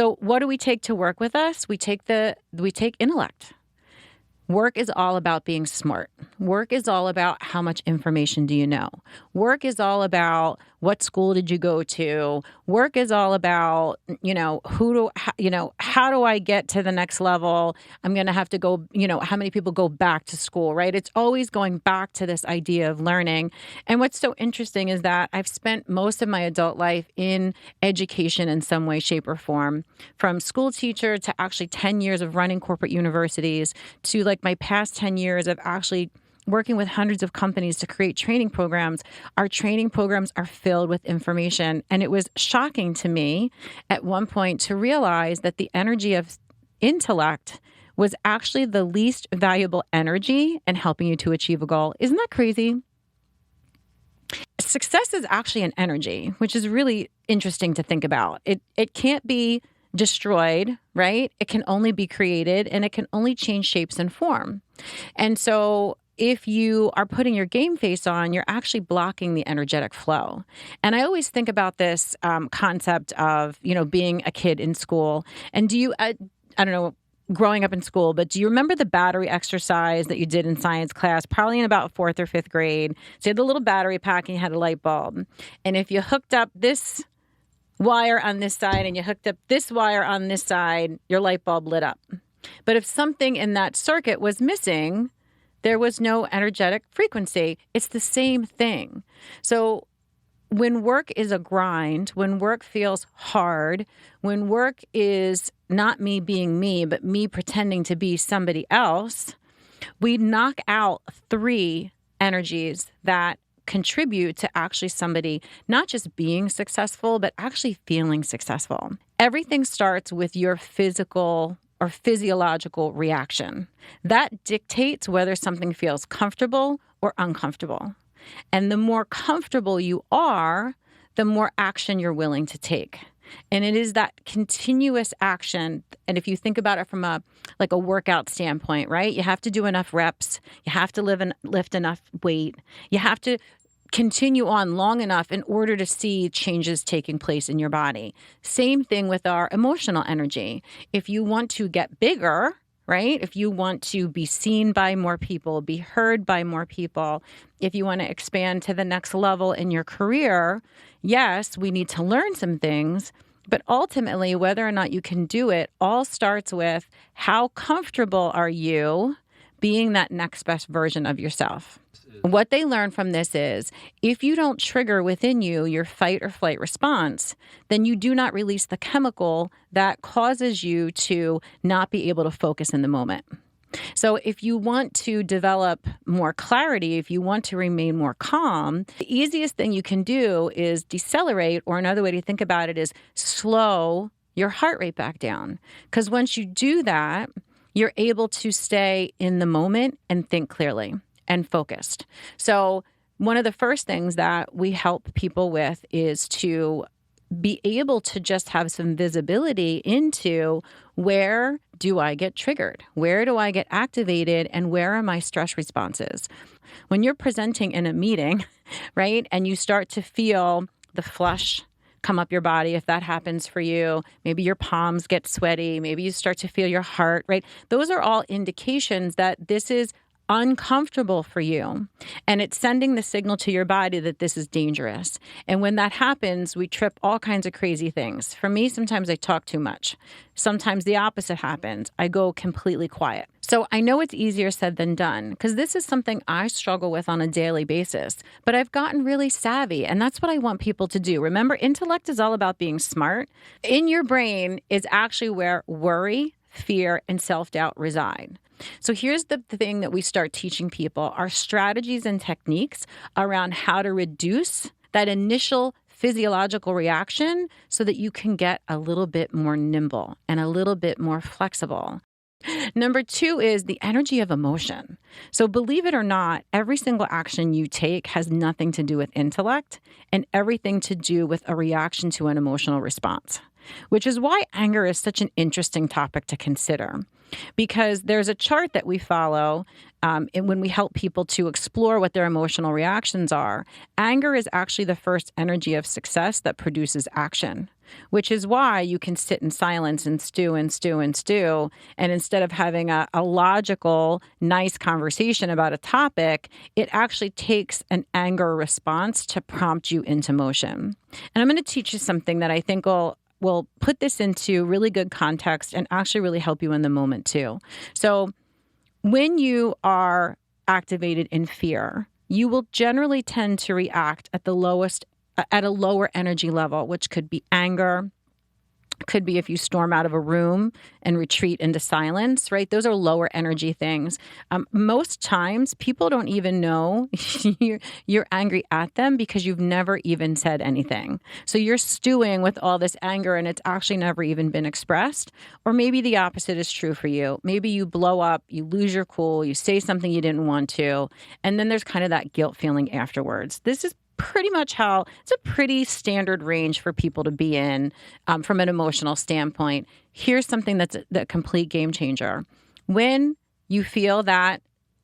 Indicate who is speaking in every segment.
Speaker 1: So what do we take to work with us? We take intellect. Work is all about being smart. Work is all about how much information do you know. Work is all about what school did you go to. Work is all about, how do I get to the next level? I'm going to have to go, how many people go back to school, right? It's always going back to this idea of learning. And what's so interesting is that I've spent most of my adult life in education in some way, shape, or form, from school teacher to actually 10 years of running corporate universities to like my past 10 years of actually working with hundreds of companies to create training programs. Our training programs are filled with information. And it was shocking to me at one point to realize that the energy of intellect was actually the least valuable energy in helping you to achieve a goal. Isn't that crazy? Success is actually an energy, which is really interesting to think about. It can't be destroyed, right? It can only be created, and it can only change shapes and form. And so if you are putting your game face on, you're actually blocking the energetic flow. And I always think about this concept of, being a kid in school. And do you, I don't know, growing up in school, but do you remember the battery exercise that you did in science class, probably in about 4th or 5th grade? So you had the little battery pack and you had a light bulb. And if you hooked up this wire on this side and you hooked up this wire on this side, your light bulb lit up. But if something in that circuit was missing, there was no energetic frequency. It's the same thing. So when work is a grind, when work feels hard, when work is not me being me, but me pretending to be somebody else, we knock out 3 energies that contribute to actually somebody not just being successful, but actually feeling successful. Everything starts with your physical or physiological reaction. That dictates whether something feels comfortable or uncomfortable. And the more comfortable you are, the more action you're willing to take. And it is that continuous action. And if you think about it from a workout standpoint, right? You have to do enough reps. You have to lift enough weight. You have to continue on long enough in order to see changes taking place in your body. Same thing with our emotional energy. If you want to get bigger, right? If you want to be seen by more people, be heard by more people, if you want to expand to the next level in your career, yes, we need to learn some things, but ultimately, whether or not you can do it all starts with how comfortable are you being that next best version of yourself. What they learn from this is if you don't trigger within you your fight or flight response, then you do not release the chemical that causes you to not be able to focus in the moment. So if you want to develop more clarity, if you want to remain more calm, the easiest thing you can do is decelerate, or another way to think about it is slow your heart rate back down. Because once you do that, you're able to stay in the moment and think clearly and focused. So one of the first things that we help people with is to be able to just have some visibility into where do I get triggered? Where do I get activated? And where are my stress responses? When you're presenting in a meeting, right, and you start to feel the flush come up your body, if that happens for you, maybe your palms get sweaty, maybe you start to feel your heart, right? Those are all indications that this is uncomfortable for you. And it's sending the signal to your body that this is dangerous. And when that happens, we trip all kinds of crazy things. For me, sometimes I talk too much. Sometimes the opposite happens. I go completely quiet. So I know it's easier said than done because this is something I struggle with on a daily basis, but I've gotten really savvy, and that's what I want people to do. Remember, intellect is all about being smart. In your brain is actually where worry, fear, and self-doubt reside. So here's the thing that we start teaching people, our strategies and techniques around how to reduce that initial physiological reaction so that you can get a little bit more nimble and a little bit more flexible. Number 2 is the energy of emotion. So believe it or not, every single action you take has nothing to do with intellect and everything to do with a reaction to an emotional response, which is why anger is such an interesting topic to consider. Because there's a chart that we follow when we help people to explore what their emotional reactions are. Anger is actually the first energy of success that produces action. which is why you can sit in silence and stew and stew and stew. And instead of having a logical, nice conversation about a topic, it actually takes an anger response to prompt you into motion. And I'm going to teach you something that I think will put this into really good context and actually really help you in the moment too. So when you are activated in fear, you will generally tend to react at a lower energy level, which could be anger, could be if you storm out of a room and retreat into silence, right? Those are lower energy things. Most times people don't even know you're angry at them because you've never even said anything. So you're stewing with all this anger and it's actually never even been expressed. Or maybe the opposite is true for you. Maybe you blow up, you lose your cool, you say something you didn't want to, and then there's kind of that guilt feeling afterwards. This is pretty much how it's a pretty standard range for people to be in from an emotional standpoint. Here's something that's the complete game changer. When you feel that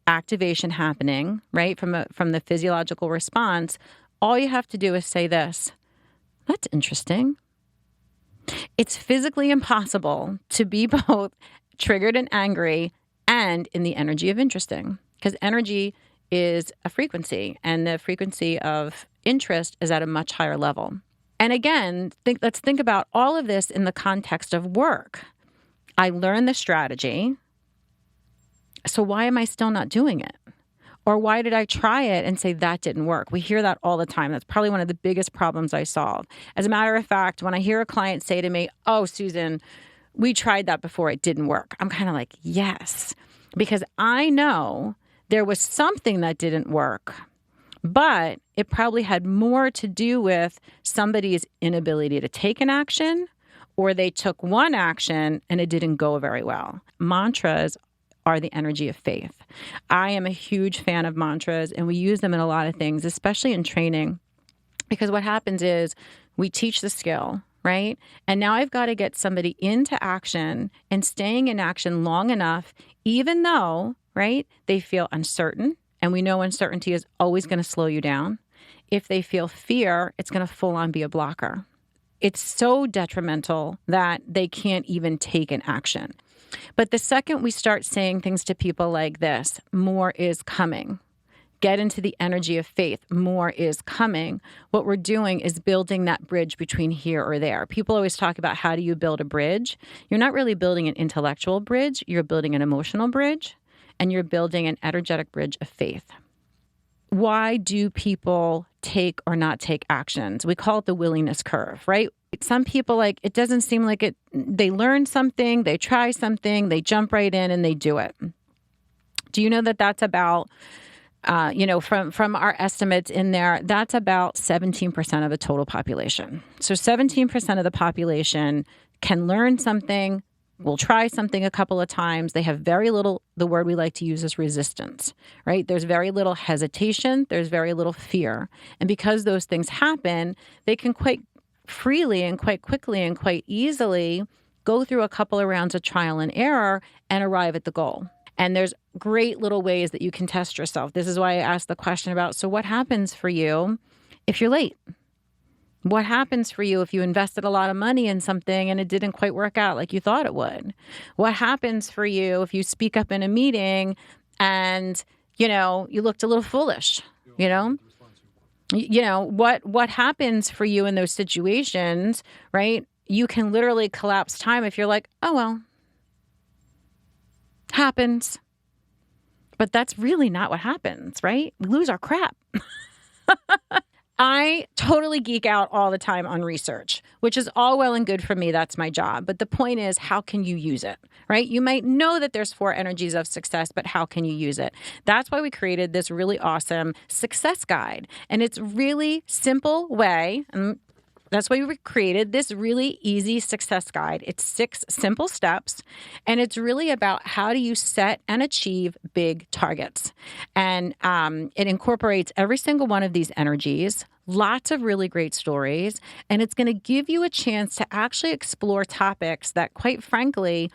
Speaker 1: activation happening, right, from the physiological response, all you have to do is say this: that's interesting. It's physically impossible to be both triggered and angry and in the energy of interesting, because energy is a frequency, and the frequency of interest is at a much higher level. And again, let's think about all of this in the context of work. I learned the strategy, so why am I still not doing it? Or why did I try it and say that didn't work? We hear that all the time. That's probably one of the biggest problems I solve. As a matter of fact, when I hear a client say to me, "Oh, Susan, we tried that before, it didn't work," I'm kind of like, yes, because I know there was something that didn't work, but it probably had more to do with somebody's inability to take an action, or they took one action and it didn't go very well. Mantras are the energy of faith. I am a huge fan of mantras, and we use them in a lot of things, especially in training, because what happens is we teach the skill, right? And now I've got to get somebody into action and staying in action long enough, even though, right, they feel uncertain, and we know uncertainty is always going to slow you down. If they feel fear, it's going to full on be a blocker. It's so detrimental that they can't even take an action. But the second we start saying things to people like this, more is coming, get into the energy of faith, more is coming, what we're doing is building that bridge between here or there. People always talk about, how do you build a bridge? You're not really building an intellectual bridge, you're building an emotional bridge, and you're building an energetic bridge of faith. Why do people take or not take actions? We call it the willingness curve, right? Some people, like, it doesn't seem like it. They learn something, they try something, they jump right in and they do it. Do you know that that's about, from our estimates in there, that's about 17% of the total population. So 17% of the population can learn something, will try something a couple of times. They have very little, the word we like to use is resistance, right? There's very little hesitation. There's very little fear. And because those things happen, they can quite freely and quite quickly and quite easily go through a couple of rounds of trial and error and arrive at the goal. And there's great little ways that you can test yourself. This is why I asked the question about, so what happens for you if you're late? What happens for you if you invested a lot of money in something and it didn't quite work out like you thought it would? What happens for you if you speak up in a meeting and, you looked a little foolish, what happens for you in those situations, right? You can literally collapse time if you're like, oh, well, happens. But that's really not what happens, right? We lose our crap. I totally geek out all the time on research, which is all well and good for me. That's my job. But the point is, how can you use it, right? You might know that there's 4 energies of success, but how can you use it? That's why we created this really awesome success guide. And it's really simple way. And that's why we created this really easy success guide. It's 6 simple steps, and it's really about how do you set and achieve big targets. And it incorporates every single one of these energies, lots of really great stories, and it's going to give you a chance to actually explore topics that, quite frankly,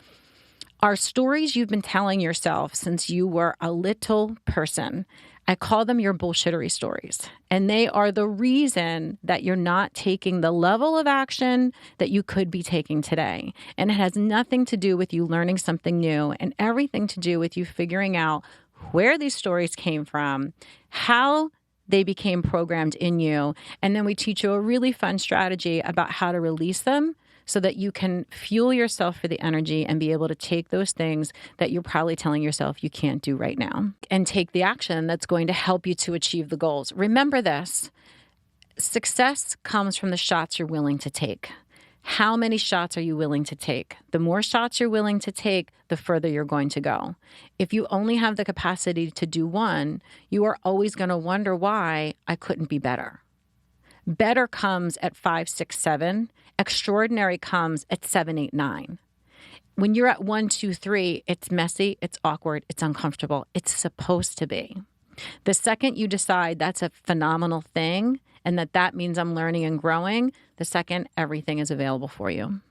Speaker 1: are stories you've been telling yourself since you were a little person. I call them your bullshittery stories. And they are the reason that you're not taking the level of action that you could be taking today. And it has nothing to do with you learning something new and everything to do with you figuring out where these stories came from, how they became programmed in you. And then we teach you a really fun strategy about how to release them so that you can fuel yourself for the energy and be able to take those things that you're probably telling yourself you can't do right now and take the action that's going to help you to achieve the goals. Remember this, success comes from the shots you're willing to take. How many shots are you willing to take? The more shots you're willing to take, the further you're going to go. If you only have the capacity to do one, you are always going to wonder why I couldn't be better. Better comes at 5, 6, 7. Extraordinary comes at 7, 8, 9. When you're at 1, 2, 3, it's messy, it's awkward, it's uncomfortable. It's supposed to be. The second you decide that's a phenomenal thing and that means I'm learning and growing, the second everything is available for you.